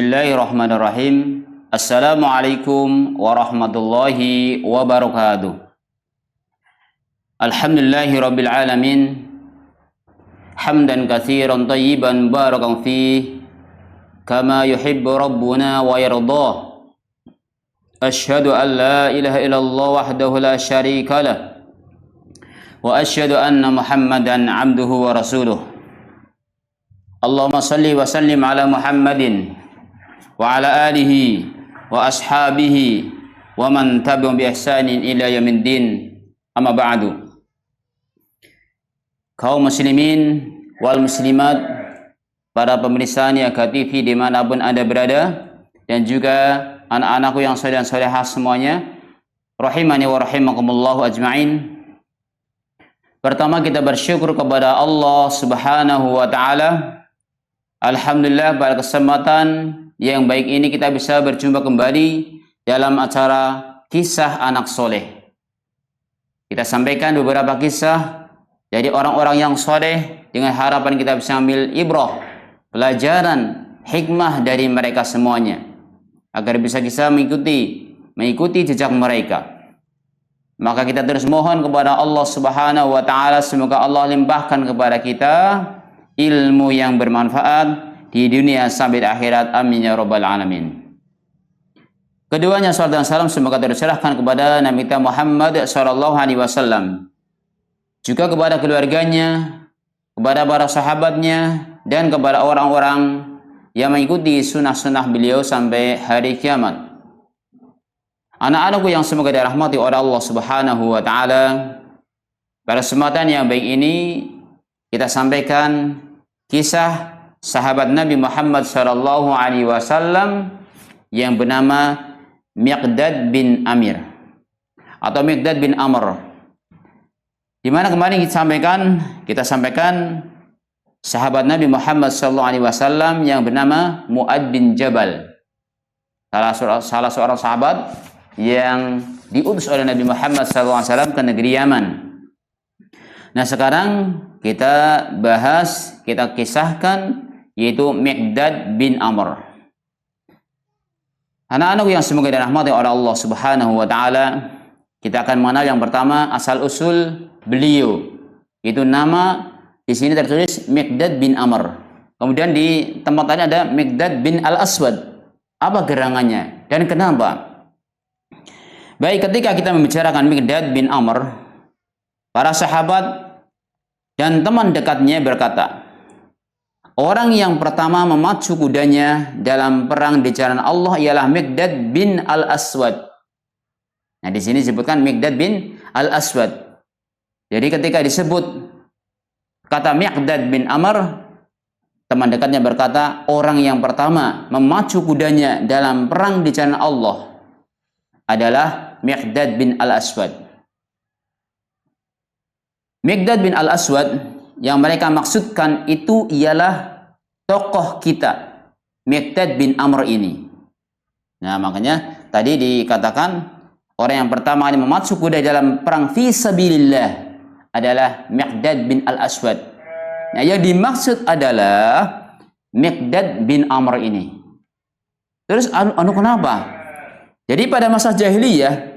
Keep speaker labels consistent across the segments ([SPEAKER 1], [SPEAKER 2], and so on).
[SPEAKER 1] Bismillahirrahmanirrahim. Assalamualaikum warahmatullahi wabarakatuh. Alhamdulillahi rabbil alamin. Hamdan katsiran tayyiban barakan fih kama yuhibbu rabbuna wa yardah. Asyhadu an la ilaha illallah wahdahu la syarika lah. Wa asyhadu anna Muhammadan abduhu wa rasuluh. Allahumma salli wa sallim ala Muhammadin wa ala alihi wa ashabihi wa man tabi'ahum bi ihsanin ila yaumiddin. Amma ba'du. Kaum muslimin wal muslimat, para pemirsa Niaga TV dimanapun Anda berada, dan juga anak-anakku yang saleh dan salehah semuanya, rahimani wa rahimakumullahu ajma'in. Pertama, kita bersyukur kepada Allah Subhanahu wa taala. Alhamdulillah, pada kesempatan yang baik ini kita bisa berjumpa kembali dalam acara Kisah Anak Soleh. Kita sampaikan beberapa kisah dari orang-orang yang soleh dengan harapan kita bisa ambil ibrah, pelajaran, hikmah dari mereka semuanya, agar bisa kita mengikuti jejak mereka. Maka kita terus mohon kepada Allah Subhanahu wa taala, semoga Allah limpahkan kepada kita ilmu yang bermanfaat di dunia sampai akhirat. Amin ya rabbal alamin. Keduanya, salat dan salam semoga tercurahkan kepada Nabi kita Muhammad sallallahu alaihi wasallam, juga kepada keluarganya, kepada para sahabatnya, dan kepada orang-orang yang mengikuti sunnah-sunnah beliau sampai hari kiamat. Anak-anakku yang semoga dirahmati oleh Allah Subhanahu wa taala, pada kesempatan yang baik ini kita sampaikan kisah sahabat Nabi Muhammad sallallahu alaihi wasallam yang bernama Miqdad bin Amir atau Miqdad bin Amr. Di mana kemarin kita sampaikan sahabat Nabi Muhammad sallallahu alaihi wasallam yang bernama Mu'ad bin Jabal, salah seorang sahabat yang diutus oleh Nabi Muhammad sallallahu alaihi wasallam ke negeri Yaman. Nah, sekarang kita bahas, kita kisahkan, yaitu Miqdad bin Amr. Anak-anak yang semoga dirahmati oleh Allah Subhanahu wa taala, kita akan mengenal yang pertama asal usul beliau. Itu nama di sini tertulis Miqdad bin Amr. Kemudian di tempat lain ada Miqdad bin Al-Aswad. Apa gerangannya dan kenapa? Baik, ketika kita membicarakan Miqdad bin Amr, para sahabat dan teman dekatnya berkata, orang yang pertama memacu kudanya dalam perang di jalan Allah ialah Miqdad bin Al-Aswad. Nah, di sini disebutkan Miqdad bin Al-Aswad. Jadi ketika disebut kata Miqdad bin Amr, teman dekatnya berkata, orang yang pertama memacu kudanya dalam perang di jalan Allah adalah Miqdad bin Al-Aswad. Miqdad bin Al-Aswad yang mereka maksudkan itu ialah tokoh kita, Miqdad bin Amr ini. Nah, makanya tadi dikatakan orang yang pertama kali memacu kuda dalam perang fi sabilillah adalah Miqdad bin Al-Aswad. Nah, yang dimaksud adalah Miqdad bin Amr ini. Terus kenapa? Jadi pada masa jahiliyah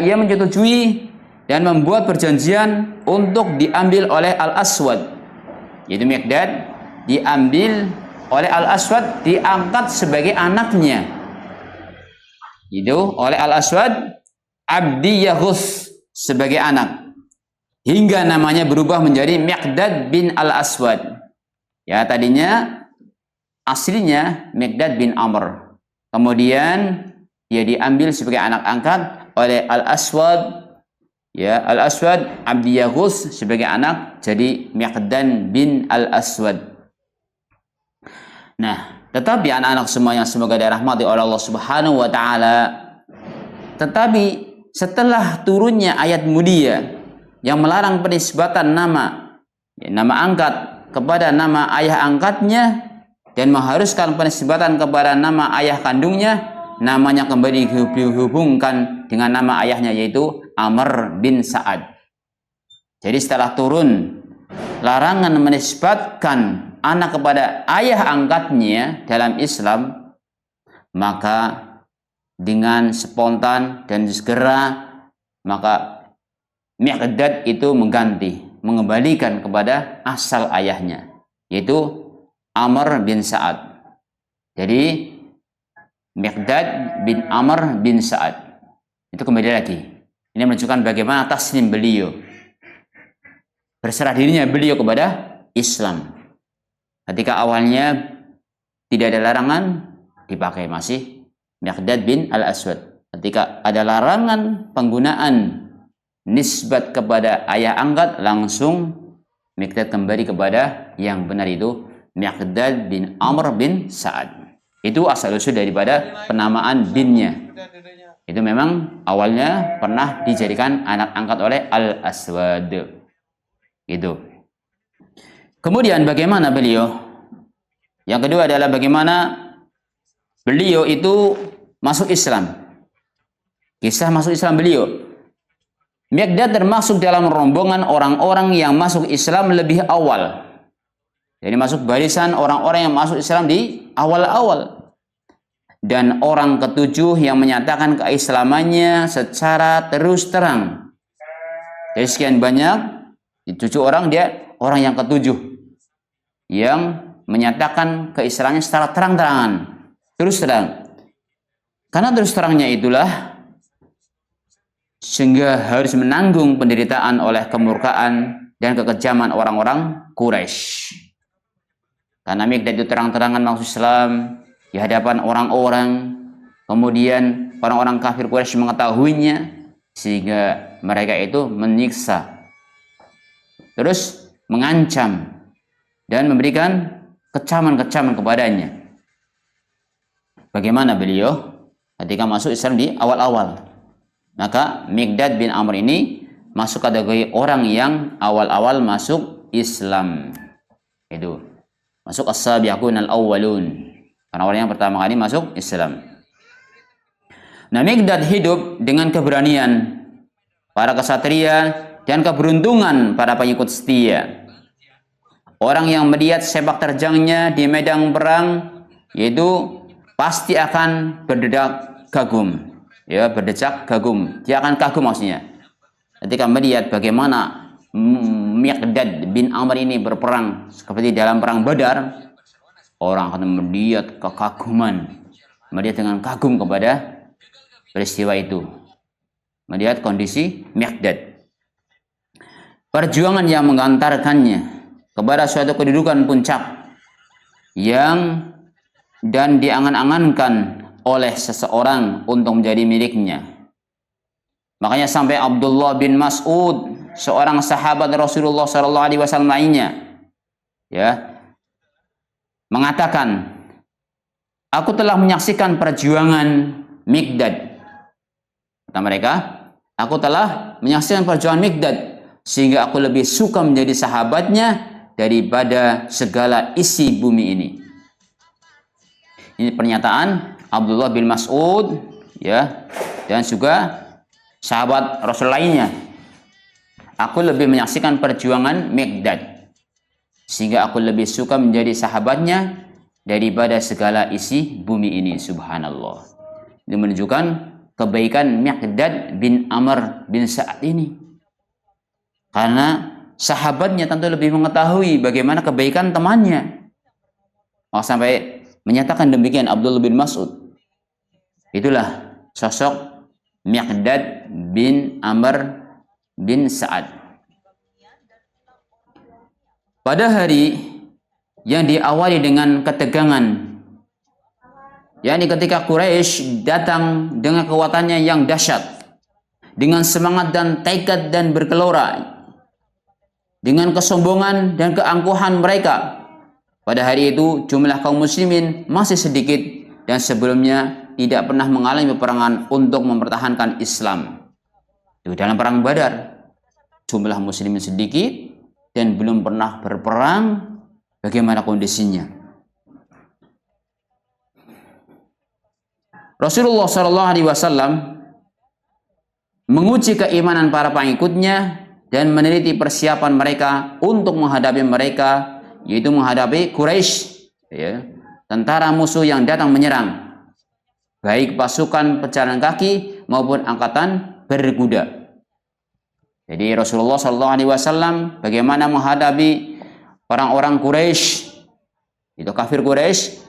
[SPEAKER 1] ia menyetujui dan membuat perjanjian untuk diambil oleh Al-Aswad. Yaitu Miqdad diambil oleh Al-Aswad, diangkat sebagai anaknya. Itu oleh Al-Aswad Abdi Yaghus sebagai anak. Hingga namanya berubah menjadi Miqdad bin Al-Aswad. Ya, tadinya aslinya Miqdad bin Amr. Kemudian dia diambil sebagai anak angkat oleh Al-Aswad. Ya, Al-Aswad Abdi Yaghus sebagai anak jadi Miqdad bin Al-Aswad. Nah, tetapi anak-anak semua yang semoga dirahmati oleh Allah Subhanahu wa taala, tetapi setelah turunnya ayat mulia yang melarang penisbatan nama angkat kepada nama ayah angkatnya dan mengharuskan penisbatan kepada nama ayah kandungnya, namanya kembali dihubungkan dengan nama ayahnya, yaitu Amr bin Sa'ad. Jadi setelah turun larangan menisbatkan anak kepada ayah angkatnya dalam Islam, maka dengan spontan dan segera maka Miqdad itu mengembalikan kepada asal ayahnya, yaitu Amr bin Sa'ad. Jadi Miqdad bin Amr bin Sa'ad itu kembali lagi. Ini menunjukkan bagaimana taslim beliau, berserah dirinya beliau kepada Islam. Ketika awalnya tidak ada larangan, dipakai masih Miqdad bin Al-Aswad. Ketika ada larangan penggunaan nisbat kepada ayah angkat, langsung Miqdad kembali kepada yang benar, itu Miqdad bin Amr bin Sa'ad. Itu asal-usul daripada penamaan binnya. Itu memang awalnya pernah dijadikan anak angkat oleh Al-Aswad. Itu. Kemudian bagaimana beliau? Yang kedua adalah bagaimana beliau itu masuk Islam. Kisah masuk Islam beliau. Miqdad termasuk dalam rombongan orang-orang yang masuk Islam lebih awal. Jadi masuk barisan orang-orang yang masuk Islam di awal-awal. Dan orang ketujuh yang menyatakan keislamannya secara terus terang. Dari sekian banyak, di 7 orang, dia orang yang ketujuh yang menyatakan keislamannya secara terang-terangan, terus terang. Karena terus terangnya itulah sehingga harus menanggung penderitaan oleh kemurkaan dan kekejaman orang-orang Quraisy. Karena Miqdad itu terang-terangan masuk Islam di hadapan orang-orang, kemudian orang-orang kafir Quraisy mengetahuinya, sehingga mereka itu menyiksa, terus mengancam dan memberikan kecaman-kecaman kepadanya. Bagaimana beliau ketika masuk Islam di awal-awal? Maka Miqdad bin Amr ini masuk kategori orang yang awal-awal masuk Islam. Itu masuk as-sabiqun al-awwalun, orang-orang yang pertama kali masuk Islam. Nah, Miqdad hidup dengan keberanian para kesatria dan keberuntungan para pengikut setia. Orang yang melihat sepak terjangnya di medan perang, yaitu pasti akan berdedak kagum. Ya, berdecak kagum. Dia akan kagum maksudnya. Ketika melihat bagaimana Miqdad bin Amr ini berperang seperti dalam perang Badar, orang akan melihat kekaguman, melihat dengan kagum kepada peristiwa itu, melihat kondisi Miqdad. Perjuangan yang mengantarkannya kepada suatu kedudukan puncak yang dan diangan-angankan oleh seseorang untuk menjadi miliknya. Makanya sampai Abdullah bin Mas'ud, seorang sahabat Rasulullah SAW lainnya, ya, mengatakan, aku telah menyaksikan perjuangan Miqdad. Kata mereka, aku telah menyaksikan perjuangan Miqdad, sehingga aku lebih suka menjadi sahabatnya daripada segala isi bumi ini. Ini pernyataan Abdullah bin Mas'ud, ya, dan juga sahabat Rasul lainnya. Aku lebih menyaksikan perjuangan Miqdad, sehingga aku lebih suka menjadi sahabatnya daripada segala isi bumi ini. Subhanallah. Ini menunjukkan kebaikan Miqdad bin Amr bin Sa'ad ini. Karena sahabatnya tentu lebih mengetahui bagaimana kebaikan temannya. Maka sampai menyatakan demikian Abdullah bin Mas'ud. Itulah sosok Miqdad bin Amr bin Sa'ad. Pada hari yang diawali dengan ketegangan, yakni ketika Quraisy datang dengan kekuatannya yang dahsyat, dengan semangat dan tekad dan bergelora, dengan kesombongan dan keangkuhan mereka. Pada hari itu jumlah kaum muslimin masih sedikit dan sebelumnya tidak pernah mengalami peperangan untuk mempertahankan Islam. Di dalam perang Badar, jumlah muslimin sedikit dan belum pernah berperang. Bagaimana kondisinya? Rasulullah SAW menguji keimanan para pengikutnya dan meneliti persiapan mereka untuk menghadapi mereka yaitu menghadapi Quraisy, ya, tentara musuh yang datang menyerang, baik pasukan pejalan kaki maupun angkatan berkuda. Jadi Rasulullah SAW bagaimana menghadapi orang-orang Quraisy, itu kafir Quraisy,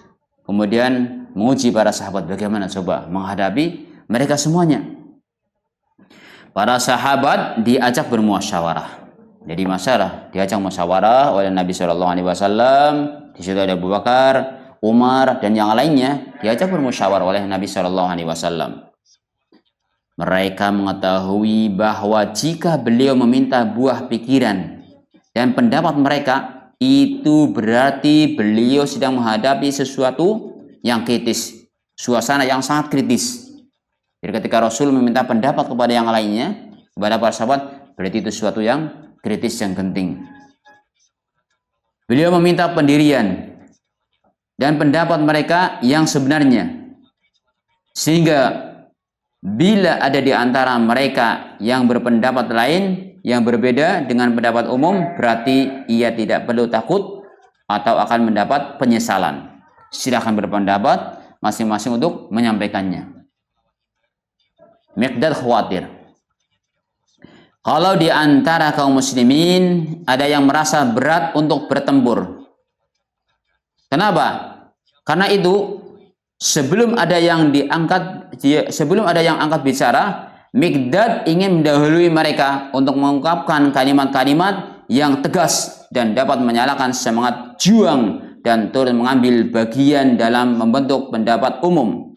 [SPEAKER 1] kemudian menguji para sahabat bagaimana coba menghadapi mereka semuanya. Para sahabat diajak bermusyawarah. Jadi masalah diajak musyawarah oleh Nabi SAW. Di situ ada Abu Bakar, Umar, dan yang lainnya diajak bermusyawarah oleh Nabi SAW. Mereka mengetahui bahwa jika beliau meminta buah pikiran dan pendapat mereka, itu berarti beliau sedang menghadapi sesuatu yang kritis, suasana yang sangat kritis. Jadi ketika Rasul meminta pendapat kepada yang lainnya, kepada para sahabat, berarti itu sesuatu yang kritis, yang penting. Beliau meminta pendirian dan pendapat mereka yang sebenarnya, sehingga bila ada di antara mereka yang berpendapat lain yang berbeda dengan pendapat umum, berarti ia tidak perlu takut atau akan mendapat penyesalan. Silakan berpendapat masing-masing untuk menyampaikannya. Miqdad khawatir kalau di antara kaum muslimin ada yang merasa berat untuk bertempur. Kenapa? Karena itu sebelum ada yang angkat bicara, Miqdad ingin mendahului mereka untuk mengungkapkan kalimat-kalimat yang tegas dan dapat menyalakan semangat juang dan turut mengambil bagian dalam membentuk pendapat umum.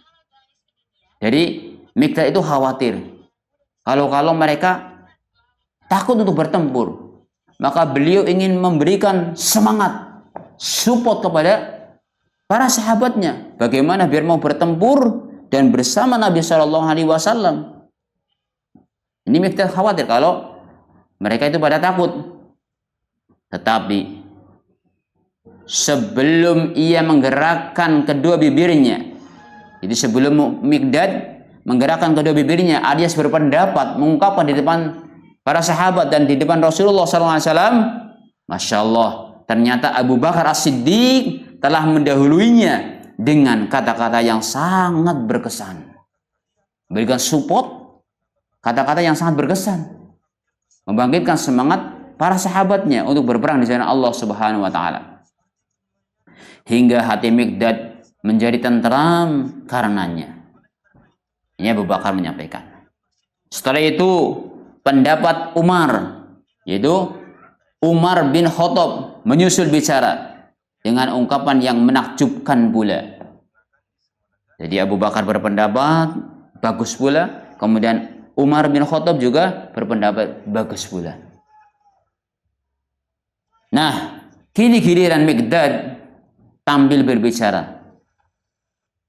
[SPEAKER 1] Jadi Miqdad itu khawatir kalau mereka takut untuk bertempur, maka beliau ingin memberikan semangat, support kepada para sahabatnya, bagaimana biar mau bertempur dan bersama Nabi SAW. Ini Miqdad khawatir kalau mereka itu pada takut. Tetapi sebelum ia menggerakkan kedua bibirnya, jadi sebelum Miqdad menggerakkan kedua bibirnya alias berpendapat, mengungkapkan di depan para sahabat dan di depan Rasulullah SAW, Masya Allah, ternyata Abu Bakar As-Siddiq telah mendahuluinya dengan kata-kata yang sangat berkesan, berikan support, kata-kata yang sangat berkesan, membangkitkan semangat para sahabatnya untuk berperang di jalan Allah Subhanahu wa Ta'ala, hingga hati Miqdad menjadi tenteram karenanya. Ini Abu Bakar menyampaikan. Setelah itu pendapat Umar, yaitu Umar bin Khattab, menyusul bicara dengan ungkapan yang menakjubkan pula. Jadi Abu Bakar berpendapat bagus pula, kemudian Umar bin Khattab juga berpendapat bagus pula. Nah, kini giliran Miqdad tampil berbicara.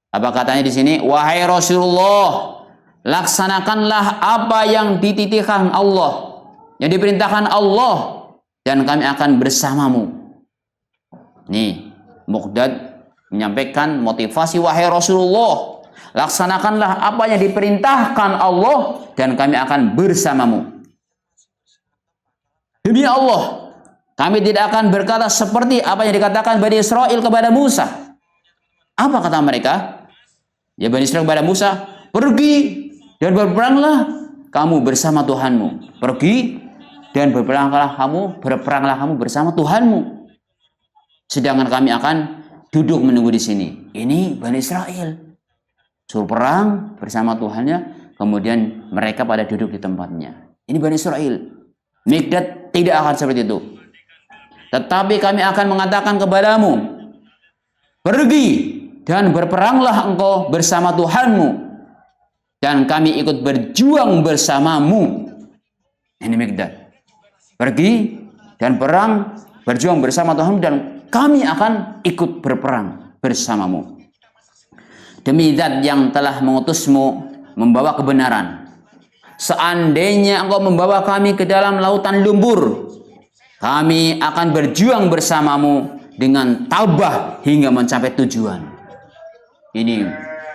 [SPEAKER 1] Apa katanya di sini? Wahai Rasulullah, laksanakanlah apa yang dititipkan Allah, yang diperintahkan Allah, dan kami akan bersamamu. Nih, Miqdad menyampaikan motivasi, wahai Rasulullah, laksanakanlah apa yang diperintahkan Allah dan kami akan bersamamu. Demi Allah, kami tidak akan berkata seperti apa yang dikatakan Bani Israel kepada Musa. Apa kata mereka? Ya, Bani Israel kepada Musa, pergi dan berperanglah kamu bersama Tuhanmu. Pergi dan berperanglah kamu bersama Tuhanmu. Sedangkan kami akan duduk menunggu di sini. Ini Bani Israel suruh perang bersama Tuhannya, kemudian mereka pada duduk di tempatnya. Ini Bani Israel. Miqdad tidak akan seperti itu. Tetapi kami akan mengatakan kepadamu, pergi dan berperanglah engkau bersama Tuhanmu, dan kami ikut berjuang bersamamu. Ini Miqdad. Pergi dan perang, berjuang bersama Tuhanmu, dan kami akan ikut berperang bersamamu. Demi Zat yang telah mengutusmu membawa kebenaran. Seandainya engkau membawa kami ke dalam lautan lumpur, kami akan berjuang bersamamu dengan tabah hingga mencapai tujuan. Ini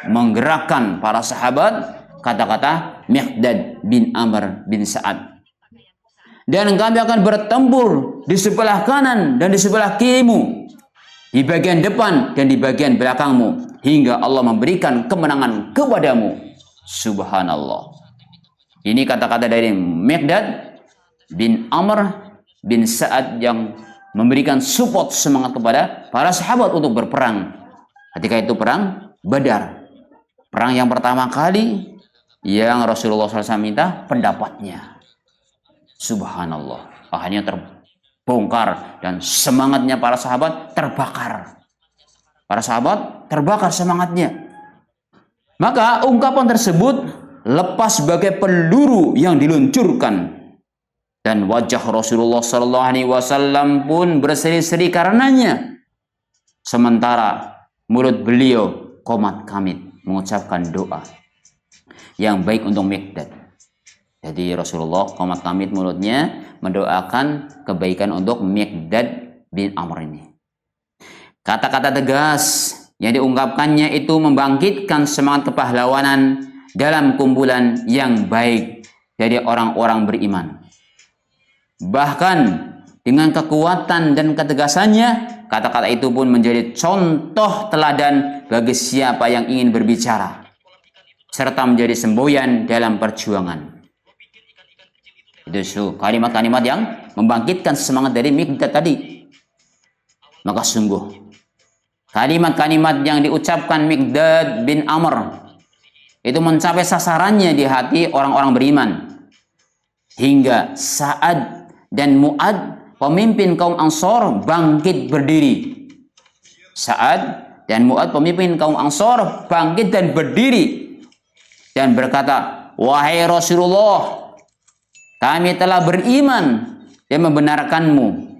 [SPEAKER 1] menggerakkan para sahabat, kata-kata Miqdad bin Amr bin Sa'ad. dan kami akan bertempur di sebelah kanan dan di sebelah kirimu, di bagian depan dan di bagian belakangmu, hingga Allah memberikan kemenangan kepadamu. Subhanallah. Ini kata-kata dari Miqdad bin Amr bin Sa'ad yang memberikan support semangat kepada para sahabat untuk berperang. Ketika itu perang Badar. Perang yang pertama kali yang Rasulullah SAW minta pendapatnya. Subhanallah. Akhirnya terbongkar dan semangatnya para sahabat terbakar. Para sahabat terbakar semangatnya. Maka ungkapan tersebut lepas sebagai peluru yang diluncurkan, dan wajah Rasulullah SAW pun berseri-seri karenanya. Sementara mulut beliau komat kamit mengucapkan doa yang baik untuk Miqdad. Jadi Rasulullah komat kamit mulutnya mendoakan kebaikan untuk Miqdad bin Amr ini. Kata-kata tegas yang diungkapkannya itu membangkitkan semangat kepahlawanan dalam kumpulan yang baik dari orang-orang beriman. Bahkan dengan kekuatan dan ketegasannya, kata-kata itu pun menjadi contoh teladan bagi siapa yang ingin berbicara, serta menjadi semboyan dalam perjuangan. Itu kalimat-kalimat yang membangkitkan semangat dari Miqdad tadi. Maka sungguh kalimat-kalimat yang diucapkan Miqdad bin Amr itu mencapai sasarannya di hati orang-orang beriman. Hingga Sa'ad dan Mu'ad, pemimpin kaum Ansor, bangkit berdiri. Sa'ad dan Mu'ad, pemimpin kaum Ansor, bangkit dan berdiri dan berkata, "Wahai Rasulullah, kami telah beriman dan membenarkanmu."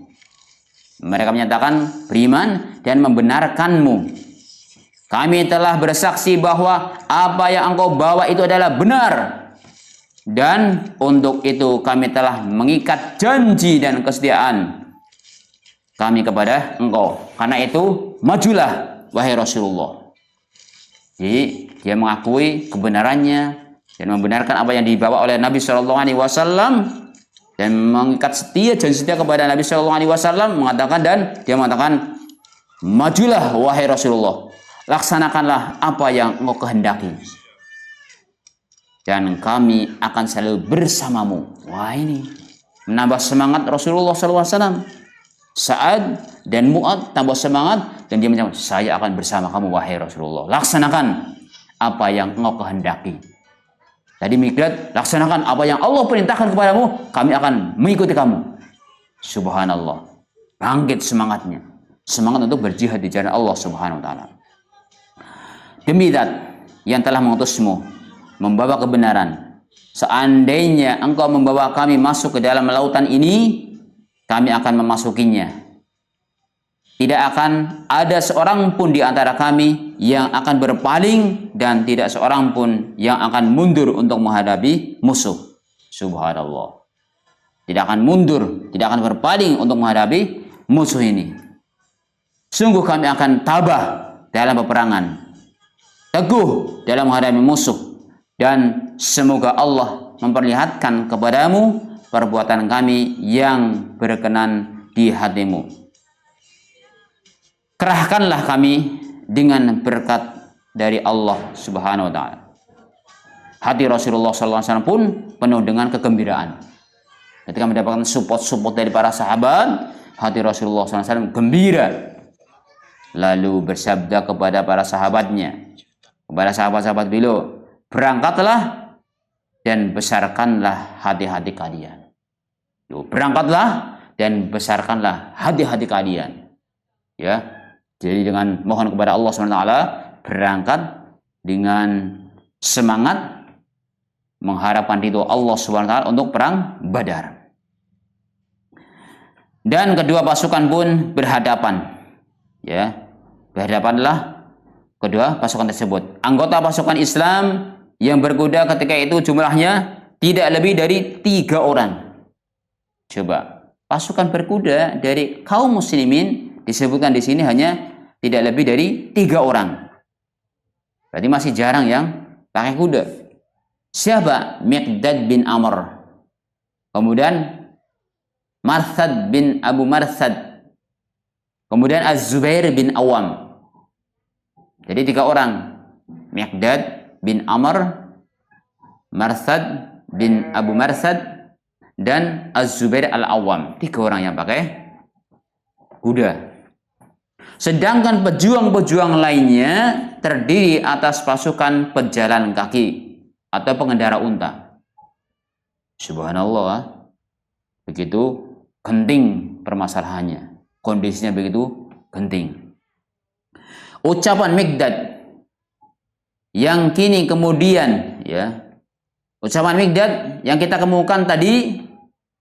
[SPEAKER 1] Mereka menyatakan beriman dan membenarkanmu. Kami telah bersaksi bahwa apa yang engkau bawa itu adalah benar. Dan untuk itu kami telah mengikat janji dan kesetiaan kami kepada engkau. Karena itu majulah wahai Rasulullah. Jadi dia mengakui kebenarannya dan membenarkan apa yang dibawa oleh Nabi SAW dan mengikat janji setia kepada Nabi SAW, dia mengatakan majulah wahai Rasulullah, laksanakanlah apa yang engkau kehendaki, dan kami akan selalu bersamamu. Wah, ini menambah semangat Rasulullah SAW. Sa'ad dan Mu'ad tambah semangat dan dia menjawab, "Saya akan bersama kamu wahai Rasulullah. Laksanakan apa yang engkau kehendaki." Tadi Miqdad, laksanakan apa yang Allah perintahkan kepadamu, kami akan mengikuti kamu. Subhanallah. Bangkit semangatnya. Semangat untuk berjihad di jalan Allah Subhanahu wa taala. Demi Zat yang telah mengutusmu membawa kebenaran, seandainya engkau membawa kami masuk ke dalam lautan ini, kami akan memasukinya. Tidak akan ada seorang pun di antara kami yang akan berpaling dan tidak seorang pun yang akan mundur untuk menghadapi musuh. Subhanallah. Tidak akan mundur, tidak akan berpaling untuk menghadapi musuh ini. Sungguh kami akan tabah dalam peperangan, teguh dalam menghadapi musuh, dan semoga Allah memperlihatkan kepadamu perbuatan kami yang berkenan di hatimu. Kerahkanlah kami dengan berkat dari Allah Subhanahu wa taala. Hati Rasulullah SAW pun penuh dengan kegembiraan. Ketika mendapatkan support dari para sahabat, hati Rasulullah SAW gembira. Lalu bersabda kepada para sahabatnya, kepada sahabat-sahabat beliau, "Berangkatlah dan besarkanlah hati-hati kalian." Berangkatlah dan besarkanlah hati-hati kalian. Ya, jadi dengan mohon kepada Allah SWT, berangkat dengan semangat mengharapkan ridho Allah SWT untuk perang Badar. Dan kedua pasukan pun berhadapan. Ya, berhadapanlah kedua pasukan tersebut. Anggota pasukan Islam yang berkuda ketika itu jumlahnya tidak lebih dari 3 orang. Coba, pasukan berkuda dari kaum muslimin disebutkan di sini hanya tidak lebih dari 3 orang. Berarti masih jarang yang pakai kuda. Siapa? Miqdad bin Amr. Kemudian Marthad bin Abu Marthad, kemudian Az-Zubair bin Awam. Jadi 3 orang, Miqdad bin Amr, Marthad bin Abu Marthad, dan Az-Zubair al-Awam. 3 orang yang pakai kuda. Sedangkan pejuang-pejuang lainnya terdiri atas pasukan pejalan kaki atau pengendara unta. Subhanallah, begitu genting permasalahannya, kondisinya begitu genting. Ucapan Miqdad yang kini kemudian, ya, ucapan Miqdad yang kita kemukakan tadi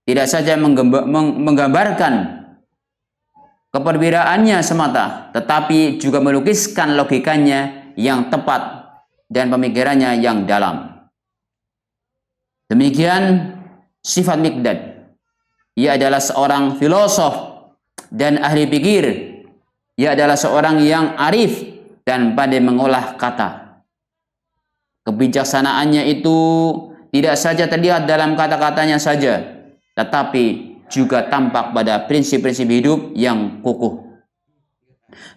[SPEAKER 1] tidak saja menggambarkan keperwiraannya semata, tetapi juga melukiskan logikanya yang tepat dan pemikirannya yang dalam. Demikian sifat Miqdad. Ia adalah seorang filosof dan ahli pikir. Ia adalah seorang yang arif dan pandai mengolah kata. Kebijaksanaannya itu tidak saja terlihat dalam kata-katanya saja, tetapi juga tampak pada prinsip-prinsip hidup yang kukuh,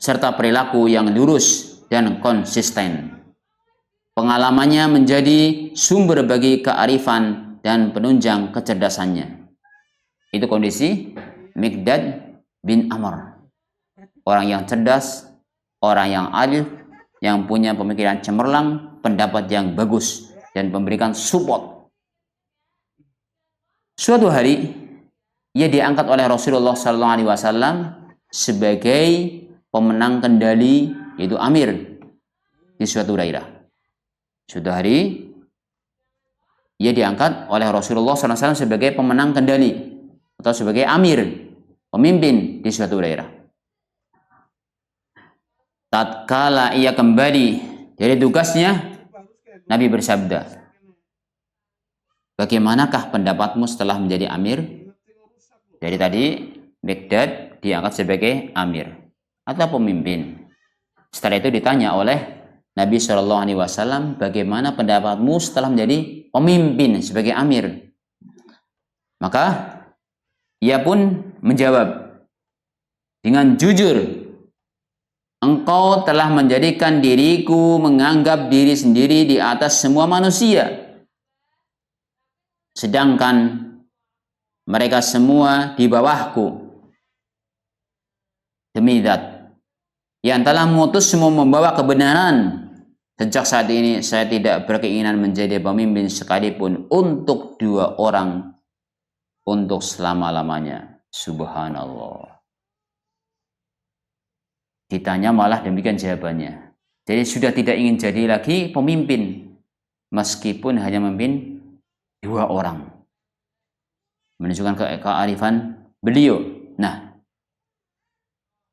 [SPEAKER 1] serta perilaku yang lurus dan konsisten. Pengalamannya menjadi sumber bagi kearifan dan penunjang kecerdasannya. Itu kondisi Miqdad bin Amr. Orang yang cerdas, orang yang arif, yang punya pemikiran cemerlang, pendapat yang bagus, dan memberikan support. Suatu hari, ia diangkat oleh Rasulullah SAW sebagai pemenang kendali, yaitu amir di suatu daerah. Suatu hari ia diangkat oleh Rasulullah SAW sebagai pemenang kendali atau sebagai amir, pemimpin di suatu daerah. Tatkala ia kembali dari tugasnya, Nabi bersabda, "Bagaimanakah pendapatmu setelah menjadi amir?" Jadi tadi Miqdad diangkat sebagai amir atau pemimpin. Setelah itu ditanya oleh Nabi SAW, bagaimana pendapatmu setelah menjadi pemimpin sebagai amir? Maka ia pun menjawab dengan jujur, engkau telah menjadikan diriku menganggap diri sendiri di atas semua manusia, sedangkan mereka semua di bawahku. Demi Zat yang telah mengutusmu membawa kebenaran, sejak saat ini saya tidak berkeinginan menjadi pemimpin sekalipun untuk 2 orang untuk selama-lamanya. Subhanallah. Ditanya malah demikian jawabannya. Jadi sudah tidak ingin jadi lagi pemimpin meskipun hanya memimpin 2 orang. Menunjukkan kearifan beliau. Nah,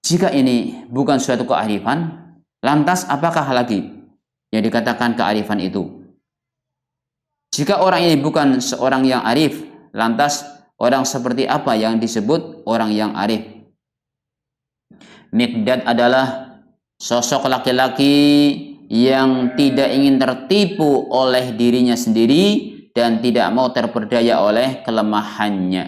[SPEAKER 1] jika ini bukan suatu kearifan, lantas apakah lagi yang dikatakan kearifan itu? Jika orang ini bukan seorang yang arif, lantas orang seperti apa yang disebut orang yang arif? Miqdad adalah sosok laki-laki yang tidak ingin tertipu oleh dirinya sendiri dan tidak mau terperdaya oleh kelemahannya.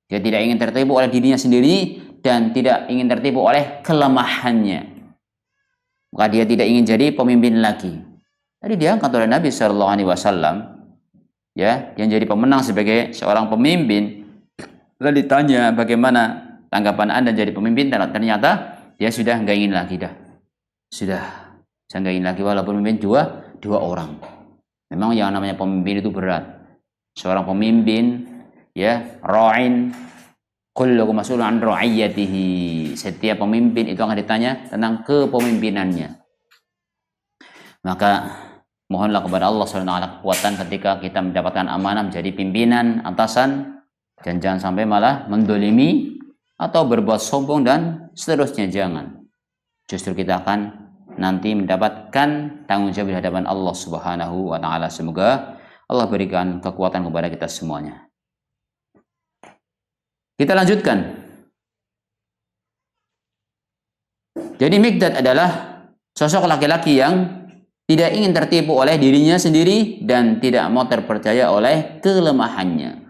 [SPEAKER 1] Dia tidak ingin tertipu oleh dirinya sendiri dan tidak ingin tertipu oleh kelemahannya. Maka dia tidak ingin jadi pemimpin lagi. Tadi diangkat oleh Nabi SAW, ya, yang jadi pemenang sebagai seorang pemimpin. Lalu ditanya bagaimana tanggapan Anda jadi pemimpin, dan ternyata dia sudah nggak ingin lagi dah. Sudah, saya nggak ingin lagi walaupun memimpin dua orang. Memang yang namanya pemimpin itu berat. Seorang pemimpin, ya, ra'in, kullukum mas'ulun an ra'iyatihi. Setiap pemimpin itu akan ditanya tentang kepemimpinannya. Maka mohonlah kepada Allah SWT kekuatan ketika kita mendapatkan amanah menjadi pimpinan, atasan, dan jangan sampai malah mendolimi atau berbuat sombong dan seterusnya. Jangan. Justru kita akan nanti mendapatkan tanggung jawab di hadapan Allah Subhanahu wa taala. Semoga Allah berikan kekuatan kepada kita semuanya. Kita lanjutkan. Jadi Miqdad adalah sosok laki-laki yang tidak ingin tertipu oleh dirinya sendiri dan tidak mau terpercaya oleh kelemahannya.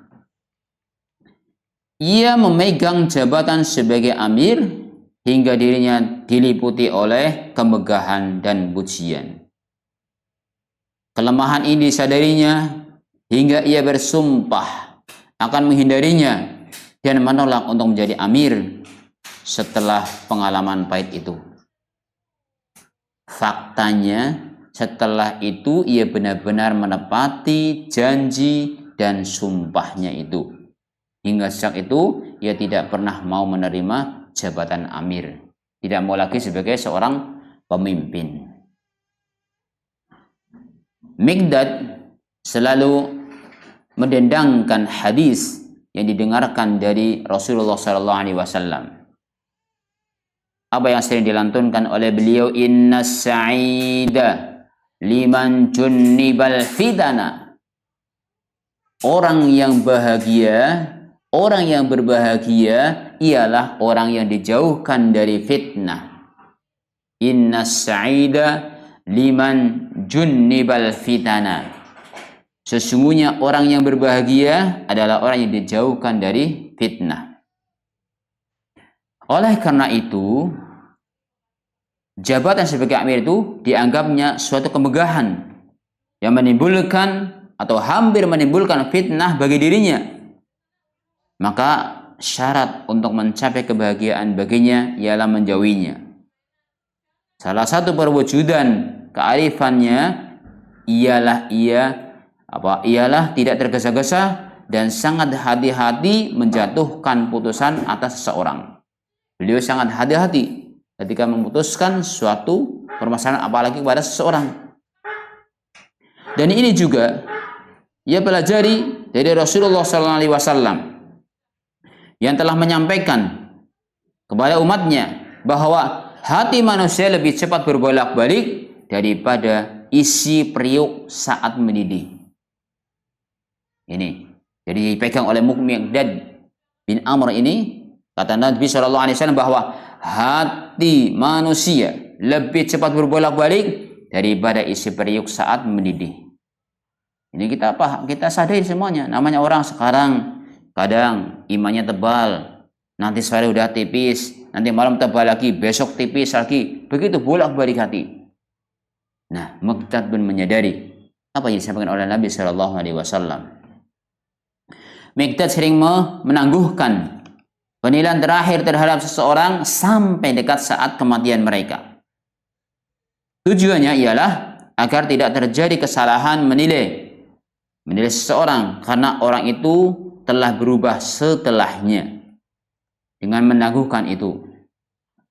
[SPEAKER 1] ia memegang jabatan sebagai amir hingga dirinya diliputi oleh kemegahan dan pujian. Kelemahan ini disadarinya hingga ia bersumpah akan menghindarinya dan menolak untuk menjadi amir setelah pengalaman pahit itu. Faktanya, setelah itu ia benar-benar menepati janji dan sumpahnya itu. Hingga sejak itu ia tidak pernah mau menerima jabatan amir, tidak mau lagi sebagai seorang pemimpin. Miqdad selalu mendendangkan hadis yang didengarkan dari Rasulullah SAW. Apa yang sering dilantunkan oleh beliau, innas sa'ida liman junnibal fitana. Orang yang bahagia, orang yang berbahagia ialah orang yang dijauhkan dari fitnah. Innas sa'ida liman junnibal fitana. Sesungguhnya orang yang berbahagia adalah orang yang dijauhkan dari fitnah. Oleh karena itu, jabatan sebagai amir itu dianggapnya suatu kemegahan yang menimbulkan atau hampir menimbulkan fitnah bagi dirinya. Maka syarat untuk mencapai kebahagiaan baginya ialah menjauhinya. Salah satu perwujudan kearifannya ialah ialah tidak tergesa-gesa dan sangat hati-hati menjatuhkan putusan atas seseorang. Beliau sangat hati-hati ketika memutuskan suatu permasalahan, apalagi kepada seseorang. Dan ini juga ia pelajari dari Rasulullah SAW yang telah menyampaikan kepada umatnya bahwa hati manusia lebih cepat berbolak-balik daripada isi periuk saat mendidih. Ini jadi dipegang oleh Miqdad bin Amr ini. Kata Nabi SAW bahwa hati manusia lebih cepat berbolak-balik daripada isi periuk saat mendidih. Ini kita sadari semuanya. Namanya orang sekarang kadang imannya tebal, nanti sore udah tipis, nanti malam tebal lagi, besok tipis lagi. Begitu bolak-balik hati. Nah, Miqdad pun menyadari apa yang disampaikan oleh Nabi SAW. Miqdad sering menangguhkan penilaian terakhir terhadap seseorang sampai dekat saat kematian mereka. Tujuannya ialah agar tidak terjadi kesalahan menilai seseorang karena orang itu telah berubah setelahnya. Dengan menangguhkan itu,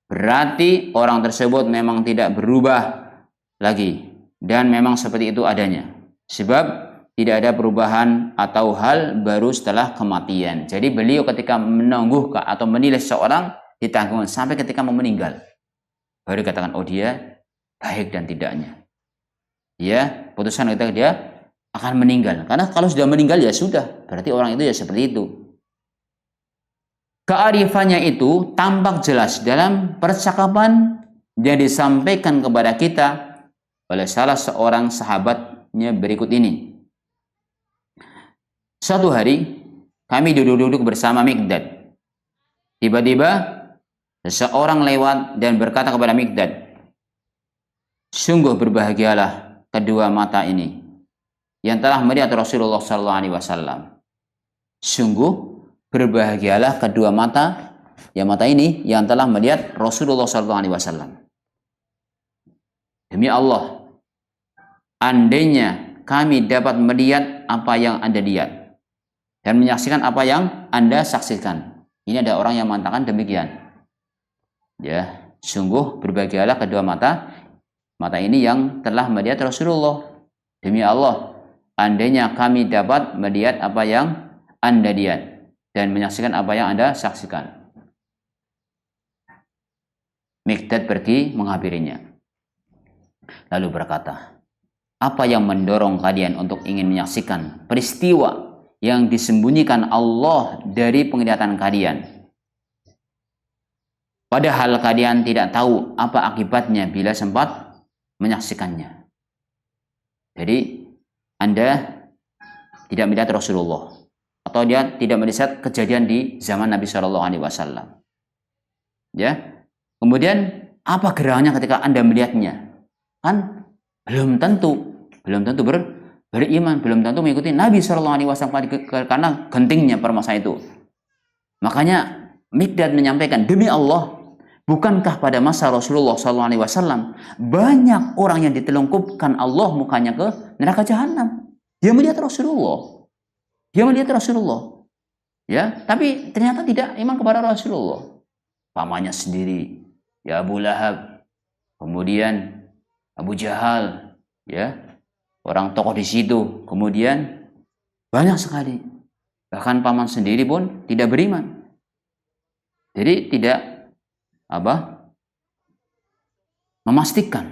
[SPEAKER 1] berarti orang tersebut memang tidak berubah lagi dan memang seperti itu adanya. Sebab tidak ada perubahan atau hal baru setelah kematian. Jadi beliau ketika menangguhkan atau menilai seseorang ditangguhkan sampai ketika mau meninggal. Baru dikatakan, oh dia baik dan tidaknya. Ya, putusan ketika dia akan meninggal. Karena kalau sudah meninggal ya sudah. Berarti orang itu ya seperti itu. Kearifannya itu tampak jelas dalam percakapan yang disampaikan kepada kita oleh salah seorang sahabatnya berikut ini. Suatu hari, kami duduk-duduk bersama Miqdad. Tiba-tiba, seseorang lewat dan berkata kepada Miqdad, sungguh berbahagialah kedua mata ini yang telah melihat Rasulullah SAW. Sungguh berbahagialah kedua mata ini yang telah melihat Rasulullah SAW. Demi Allah, andainya kami dapat melihat apa yang Anda lihat dan menyaksikan apa yang Anda saksikan. Ini ada orang yang mengatakan demikian. Ya, sungguh berbahagialah kedua mata ini yang telah melihat Rasulullah. Demi Allah, andainya kami dapat melihat apa yang Anda lihat dan menyaksikan apa yang Anda saksikan. Miqdad pergi menghampirinya. Lalu berkata, apa yang mendorong kalian untuk ingin menyaksikan peristiwa yang disembunyikan Allah dari penglihatan kalian? Padahal kalian tidak tahu apa akibatnya bila sempat menyaksikannya. Jadi Anda tidak melihat Rasulullah atau dia tidak melihat kejadian di zaman Nabi Shallallahu Alaihi Wasallam. Ya, kemudian apa gerangannya ketika Anda melihatnya? Kan belum tentu beriman, belum tentu mengikuti Nabi Shallallahu Alaihi Wasallam karena gentingnya permasalahan itu. Makanya Mikdad menyampaikan, demi Allah, bukankah pada masa Rasulullah Shallallahu Alaihi Wasallam banyak orang yang ditelungkupkan Allah mukanya ke neraka jahanam? Dia melihat Rasulullah, ya, tapi ternyata tidak iman kepada Rasulullah. Pamannya sendiri, ya Abu Lahab, kemudian Abu Jahal, ya, orang tokoh di situ, kemudian banyak sekali, bahkan paman sendiri pun tidak beriman. Jadi tidak memastikan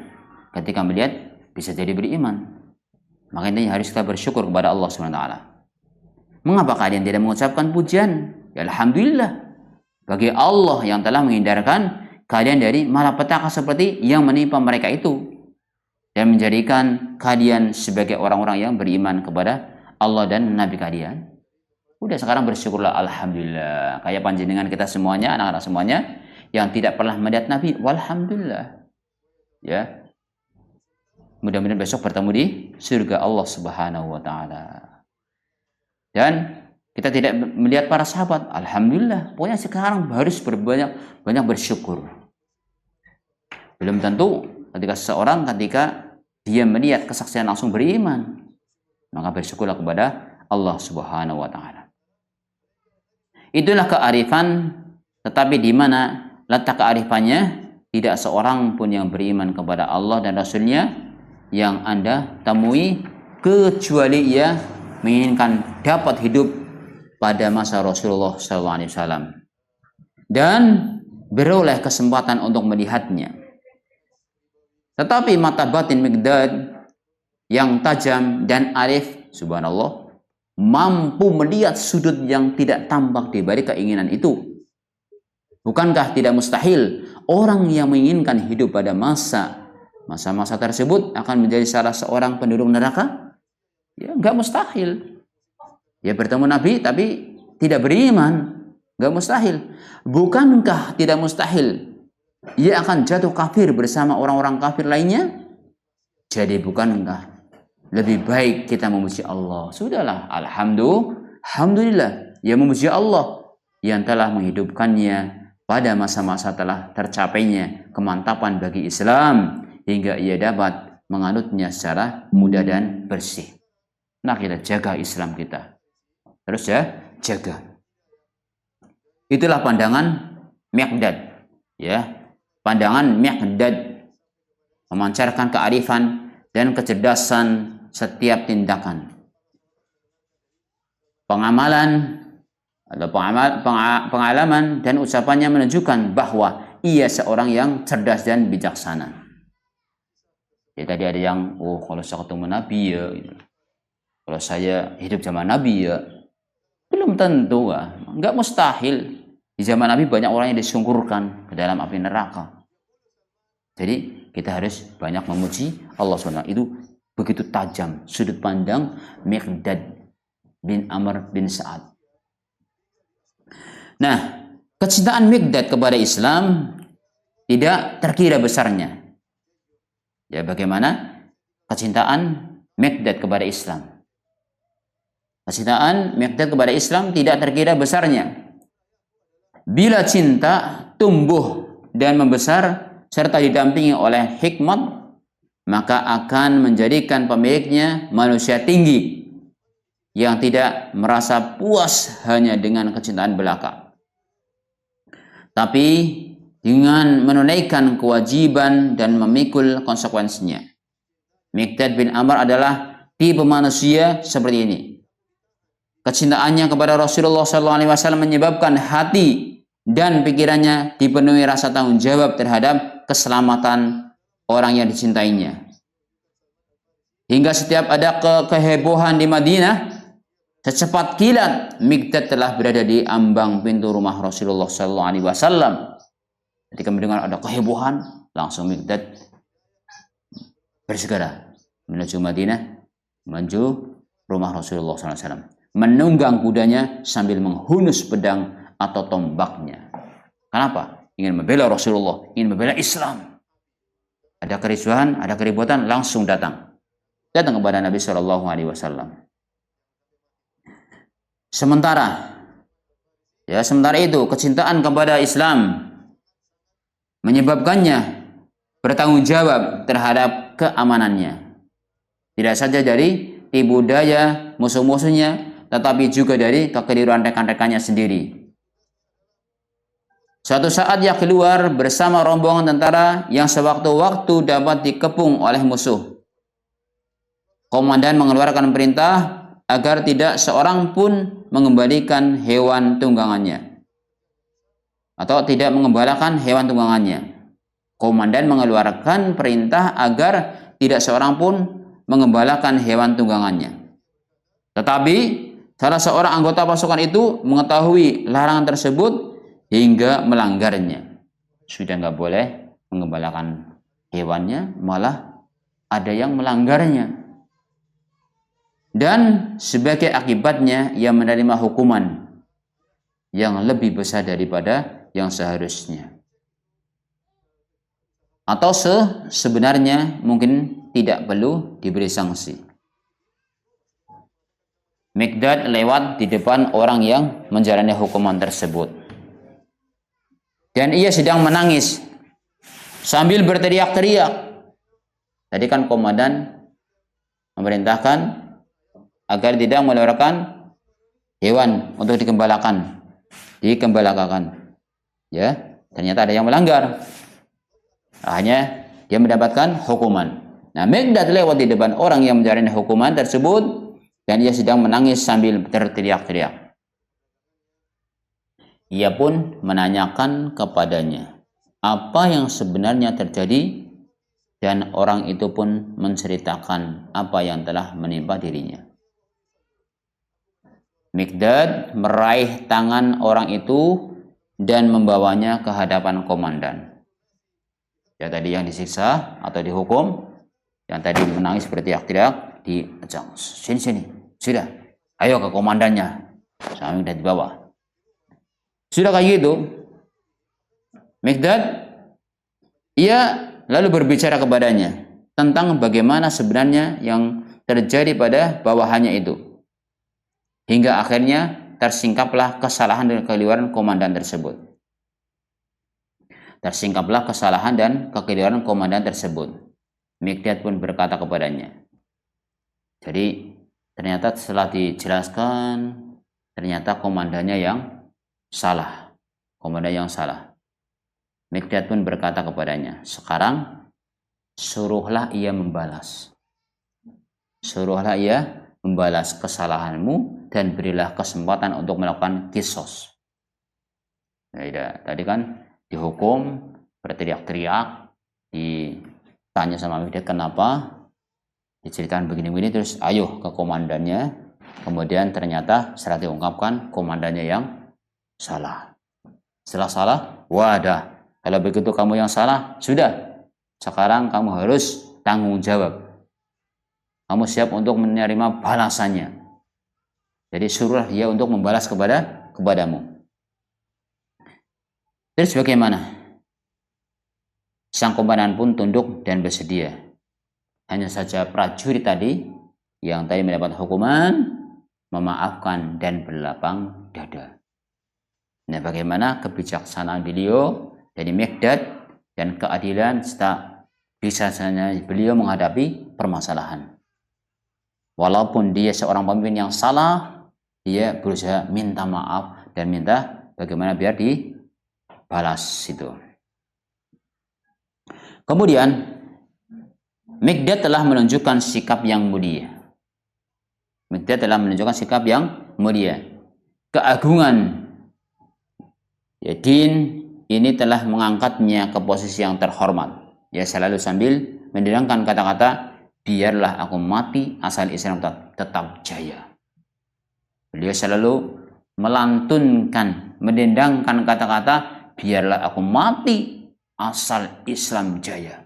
[SPEAKER 1] ketika melihat bisa jadi beriman. Makanya harus kita bersyukur kepada Allah SWT. Mengapa kalian tidak mengucapkan pujian? Ya alhamdulillah bagi Allah yang telah menghindarkan kalian dari malapetaka seperti yang menimpa mereka itu dan menjadikan kalian sebagai orang-orang yang beriman kepada Allah dan Nabi kalian. Udah sekarang bersyukurlah, alhamdulillah. Kayak panjenengan kita semuanya, anak-anak semuanya yang tidak pernah melihat Nabi, walhamdulillah. Ya. Mudah-mudahan besok bertemu di surga Allah Subhanahu wa taala. Dan kita tidak melihat para sahabat, alhamdulillah. Pokoknya sekarang harus banyak bersyukur. Belum tentu ketika seseorang ketika dia melihat kesaksian langsung beriman, maka bersyukurlah kepada Allah Subhanahu wa taala. Itulah kearifan, tetapi di mana letak kearifannya? Tidak seorang pun yang beriman kepada Allah dan Rasulnya yang Anda temui kecuali ia menginginkan dapat hidup pada masa Rasulullah SAW dan beroleh kesempatan untuk melihatnya. Tetapi mata batin Mikdad yang tajam dan arif, subhanallah, mampu melihat sudut yang tidak tampak di balik keinginan itu. Bukankah tidak mustahil orang yang menginginkan hidup pada masa-masa tersebut akan menjadi salah seorang penduduk neraka? Ya, nggak mustahil. Ya bertemu Nabi tapi tidak beriman, nggak mustahil. Bukankah tidak mustahil ia akan jatuh kafir bersama orang-orang kafir lainnya? Jadi bukankah lebih baik kita memuji Allah? Sudahlah, alhamdulillah, ya memuji Allah yang telah menghidupkannya pada masa-masa telah tercapainya kemantapan bagi Islam hingga ia dapat menganutnya secara mudah dan bersih. Nah, kita jaga Islam kita. Terus ya, jaga. Itulah pandangan Mikdad, ya. Pandangan Mikdad memancarkan kearifan dan kecerdasan setiap tindakan. Pengalaman dan ucapannya menunjukkan bahwa ia seorang yang cerdas dan bijaksana. Ya tadi ada yang, kalau saya ketemu Nabi ya, kalau saya hidup zaman Nabi ya, belum tentu, nggak mustahil. Di zaman Nabi banyak orang yang disungkurkan ke dalam api neraka. Jadi kita harus banyak memuji Allah SWT. Itu begitu tajam sudut pandang Mikdad bin Amr bin Sa'ad. Nah, kecintaan Mikdad kepada Islam tidak terkira besarnya. Ya, bagaimana kecintaan Mikdad kepada Islam? Kecintaan Mikdad kepada Islam tidak terkira besarnya. Bila cinta tumbuh dan membesar serta didampingi oleh hikmat, maka akan menjadikan pemiliknya manusia tinggi yang tidak merasa puas hanya dengan kecintaan belaka, tapi dengan menunaikan kewajiban dan memikul konsekuensinya. Mikdad bin Amr adalah tipe manusia seperti ini. Kecintaannya kepada Rasulullah SAW menyebabkan hati dan pikirannya dipenuhi rasa tanggung jawab terhadap keselamatan orang yang dicintainya. Hingga setiap ada kehebohan di Madinah, secepat kilat Mikdad telah berada di ambang pintu rumah Rasulullah SAW. Ketika mendengar ada kehebohan, langsung Mikdad bersegera menuju Madinah, menuju rumah Rasulullah SAW. menunggang kudanya sambil menghunus pedang atau tombaknya. Kenapa? Ingin membela Rasulullah, ingin membela Islam. Ada kericuhan, ada keributan, langsung datang kepada Nabi Shallallahu Alaihi Wasallam. Sementara itu kecintaan kepada Islam menyebabkannya bertanggung jawab terhadap keamanannya. Tidak saja dari tipu daya musuh-musuhnya, tetapi juga dari kekeliruan rekan-rekannya sendiri. Suatu saat ia keluar bersama rombongan tentara yang sewaktu-waktu dapat dikepung oleh musuh. Komandan mengeluarkan perintah agar tidak seorang pun mengembalikan hewan tunggangannya atau tidak mengembalakan hewan tunggangannya. Komandan mengeluarkan perintah agar tidak seorang pun mengembalakan hewan tunggangannya. Tetapi salah seorang anggota pasukan itu mengetahui larangan tersebut hingga melanggarnya. Sudah nggak boleh mengembalakan hewannya, malah ada yang melanggarnya. Dan sebagai akibatnya ia menerima hukuman yang lebih besar daripada yang seharusnya. Atau sebenarnya mungkin tidak perlu diberi sanksi. Mikdad lewat di depan orang yang menjalani hukuman tersebut. Dan ia sedang menangis sambil berteriak-teriak. Tadi kan komandan memerintahkan agar tidak mengeluarkan hewan untuk dikembalakan. Ya, ternyata ada yang melanggar. Akhirnya dia mendapatkan hukuman. Nah, Mikdad lewat di depan orang yang menjalani hukuman tersebut dan ia sedang menangis sambil berteriak-teriak. Ia pun menanyakan kepadanya apa yang sebenarnya terjadi, dan orang itu pun menceritakan apa yang telah menimpa dirinya. Mikdad meraih tangan orang itu dan membawanya ke hadapan komandan. Ya, tadi yang disiksa atau dihukum, yang tadi menangis berteriak-teriak, diajak, sini, sudah, ayo ke komandannya, sambil di bawah. Sudah kayak gitu, Mikdad, ia lalu berbicara kepadanya tentang bagaimana sebenarnya yang terjadi pada bawahannya itu. Hingga akhirnya tersingkaplah kesalahan dan kekeliruan komandan tersebut. Mikdad pun berkata kepadanya. Jadi ternyata setelah dijelaskan, ternyata komandannya yang salah. Mikdad pun berkata kepadanya, sekarang suruhlah ia membalas kesalahanmu dan berilah kesempatan untuk melakukan kisos. Ya, tadi kan dihukum, berteriak-teriak, ditanya sama Mikdad kenapa, diceritakan begini-begini, terus ayo ke komandannya. Kemudian ternyata setelah diungkapkan, komandannya yang salah. Setelah salah, wadah, kalau begitu kamu yang salah, sudah, sekarang kamu harus tanggung jawab. Kamu siap untuk menerima balasannya. Jadi suruhlah dia untuk membalas kepadamu. Terus bagaimana? Sang komandan pun tunduk dan bersedia. Hanya saja prajurit tadi yang tadi mendapat hukuman memaafkan dan berlapang dada. Nah, bagaimana kebijaksanaan beliau dari Mikdad dan keadilan serta bijaksana beliau menghadapi permasalahan. Walaupun dia seorang pemimpin yang salah, dia berusaha minta maaf dan minta bagaimana biar dibalas itu. Kemudian Mikdad telah menunjukkan sikap yang mulia. Keagungan ya, din ini telah mengangkatnya ke posisi yang terhormat. Ya, selalu sambil mendenangkan kata-kata, biarlah aku mati asal Islam tetap jaya. Beliau selalu melantunkan, mendendangkan kata-kata, biarlah aku mati asal Islam jaya.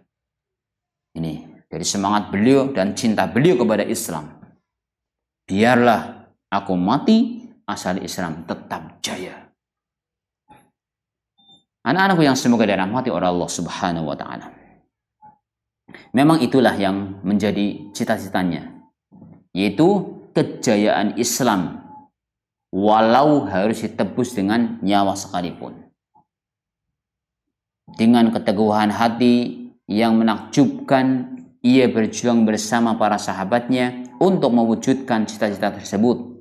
[SPEAKER 1] Ini dari semangat beliau dan cinta beliau kepada Islam. Biarlah aku mati asal Islam tetap jaya. Anak-anakku yang semoga dirahmati oleh Allah Subhanahu wa taala. Memang itulah yang menjadi cita-citanya, yaitu kejayaan Islam walau harus ditebus dengan nyawa sekalipun. Dengan keteguhan hati yang menakjubkan, ia berjuang bersama para sahabatnya untuk mewujudkan cita-cita tersebut.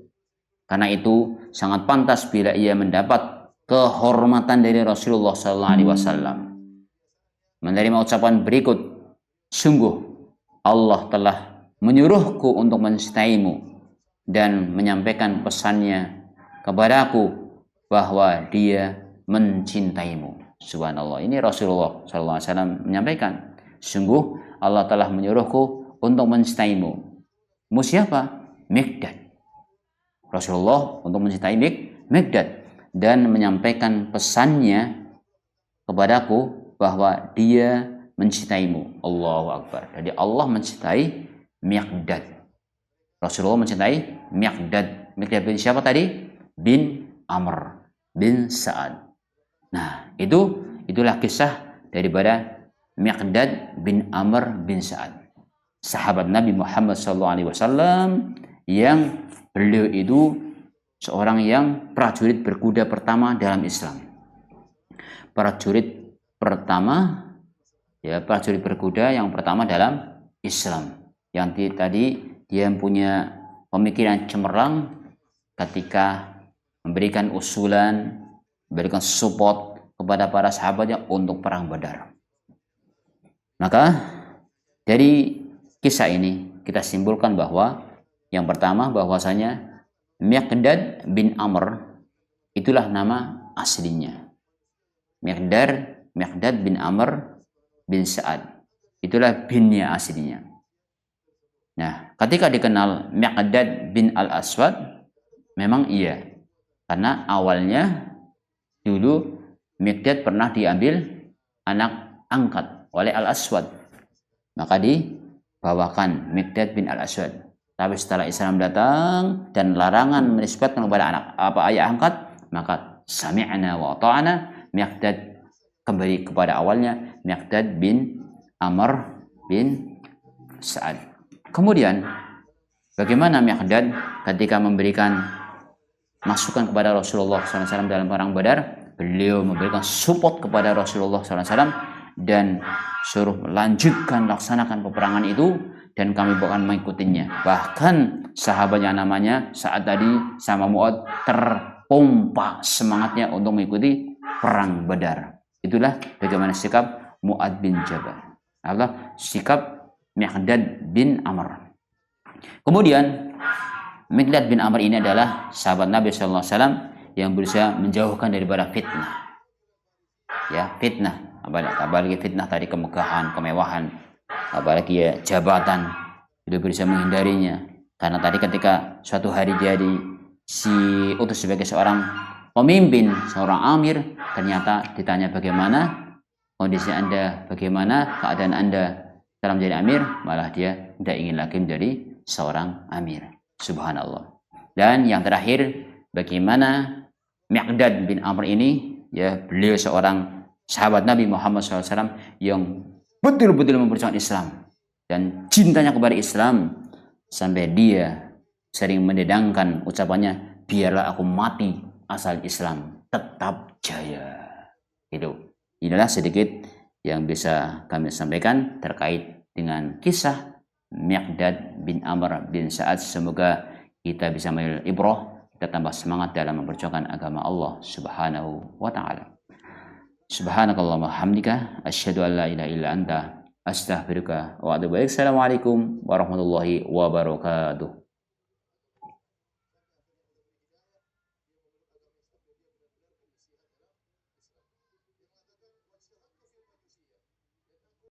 [SPEAKER 1] Karena itu sangat pantas bila ia mendapat kehormatan dari Rasulullah SAW. Menerima ucapan berikut, sungguh Allah telah menyuruhku untuk mencintaimu dan menyampaikan pesannya kepadaku bahwa dia mencintaimu. Subhanallah, ini Rasulullah SAW menyampaikan, sungguh Allah telah menyuruhku untuk mencintaimu. Mu siapa? Miqdad. Rasulullah untuk mencintai Miqdad dan menyampaikan pesannya kepadaku bahwa dia mencintaimu. Allahu Akbar. Jadi Allah mencintai Miqdad. Rasulullah mencintai Miqdad. Miqdad bin siapa tadi? Bin Amr bin Sa'ad. Nah, itulah kisah daripada Miqdad bin Amr bin Sa'ad, sahabat Nabi Muhammad SAW, yang beliau itu seorang yang prajurit berkuda pertama dalam Islam. Prajurit berkuda yang pertama dalam Islam. Yang tadi dia punya pemikiran cemerlang ketika memberikan usulan, memberikan support kepada para sahabatnya untuk perang Badar. Maka dari kisah ini kita simpulkan bahwa yang pertama bahwasanya Miqdad bin Amr itulah nama aslinya. Miqdad bin Amr bin Sa'ad itulah binnya aslinya. Nah, ketika dikenal Miqdad bin Al-Aswad, memang iya, karena awalnya dulu Miqdad pernah diambil anak angkat oleh Al-Aswad, maka dibawakan Miqdad bin Al-Aswad. Tapi setelah Islam datang dan larangan menisbatkan kepada ayah angkat, maka sami'na wa ta'ana, Miqdad kembali kepada awalnya, Miqdad bin Amr bin Sa'ad. Kemudian bagaimana Miqdad ketika memberikan masukan kepada Rasulullah SAW dalam perang Badar? Beliau memberikan support kepada Rasulullah SAW dan suruh lanjutkan, laksanakan peperangan itu, dan kami bahkan mengikutinya. Bahkan sahabatnya namanya saat tadi sama Mu'ad terpompa semangatnya untuk mengikuti perang Badar. Itulah bagaimana sikap Mu'ad bin Jabal. Allah sikap Miqdad bin Amr. Kemudian Miqdad bin Amr ini adalah sahabat Nabi SAW yang berusaha menjauhkan daripada fitnah. Ya, fitnah. Apalagi fitnah tadi kemegahan, kemewahan, apalagi ya jabatan, itu berusaha menghindarinya. Karena tadi ketika suatu hari jadi utus sebagai seorang pemimpin, seorang amir, ternyata ditanya bagaimana kondisi Anda, bagaimana keadaan Anda dalam menjadi amir, malah dia tidak ingin lagi menjadi seorang amir. Subhanallah. Dan yang terakhir, bagaimana Miqdad bin Amr ini, ya, beliau seorang sahabat Nabi Muhammad SAW yang betul-betul memperjuangkan Islam dan cintanya kepada Islam sampai dia sering mendedangkan ucapannya, biarlah aku mati asal Islam tetap jaya. Itu inilah sedikit yang bisa kami sampaikan terkait dengan kisah Miqdad bin Amr bin Sa'ad. Semoga kita bisa mengambil ibrah, kita tambah semangat dalam memperjuangkan agama Allah Subhanahu wa taala. Subhanakallahumma hamdika asyhadu an la ilaha illa anta astaghfiruka wa atubu ilaik. Assalamualaikum warahmatullahi wabarakatuh.